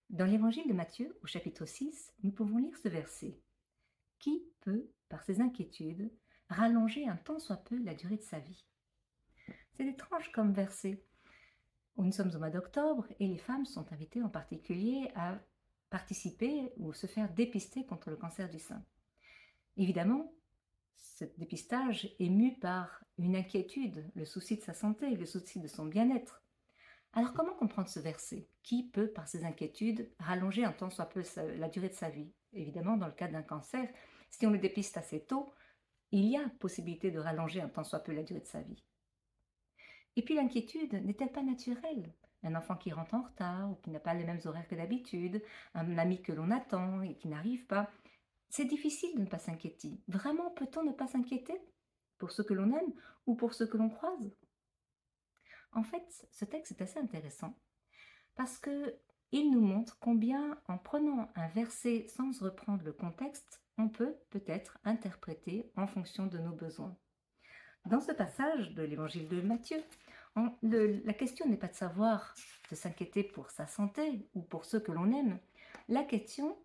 Dans l'évangile de Matthieu, au chapitre 6, nous pouvons lire ce verset. Qui peut, par ses inquiétudes, rallonger un tant soit peu la durée de sa vie? C'est étrange comme verset. Nous sommes au mois d'octobre et les femmes sont invitées en particulier à participer ou se faire dépister contre le cancer du sein. Évidemment, ce dépistage est mu par une inquiétude, le souci de sa santé, le souci de son bien-être. Alors comment comprendre ce verset? Qui peut, par ses inquiétudes, rallonger un tant soit peu la durée de sa vie? Évidemment, dans le cas d'un cancer, si on le dépiste assez tôt, il y a possibilité de rallonger un tant soit peu la durée de sa vie. Et puis l'inquiétude n'est-elle pas naturelle? Un enfant qui rentre en retard ou qui n'a pas les mêmes horaires que d'habitude, un ami que l'on attend et qui n'arrive pas, c'est difficile de ne pas s'inquiéter. Vraiment, peut-on ne pas s'inquiéter? Pour ceux que l'on aime ou pour ceux que l'on croise? En fait, ce texte est assez intéressant parce qu'il nous montre combien, en prenant un verset sans reprendre le contexte, on peut peut-être interpréter en fonction de nos besoins. Dans ce passage de l'évangile de Matthieu, la question n'est pas de savoir, de s'inquiéter pour sa santé ou pour ceux que l'on aime. La question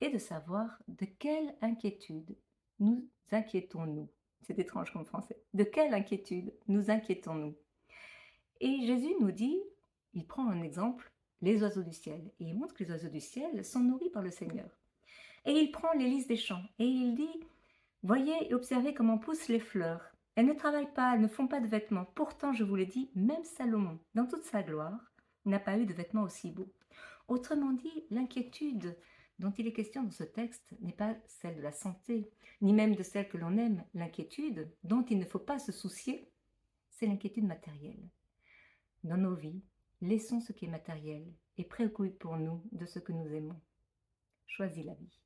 est de savoir de quelle inquiétude nous inquiétons-nous. C'est étrange comme français. De quelle inquiétude nous inquiétons-nous? Et Jésus nous dit, il prend un exemple, les oiseaux du ciel. Et il montre que les oiseaux du ciel sont nourris par le Seigneur. Et il prend les lys des champs et il dit, voyez et observez comment poussent les fleurs. Elles ne travaillent pas, elles ne font pas de vêtements. Pourtant, je vous le dis, même Salomon, dans toute sa gloire, n'a pas eu de vêtements aussi beaux. Autrement dit, l'inquiétude dont il est question dans ce texte n'est pas celle de la santé, ni même de celle que l'on aime. L'inquiétude dont il ne faut pas se soucier, c'est l'inquiétude matérielle. Dans nos vies, laissons ce qui est matériel et préoccupons-nous de ce que nous aimons. Choisis la vie.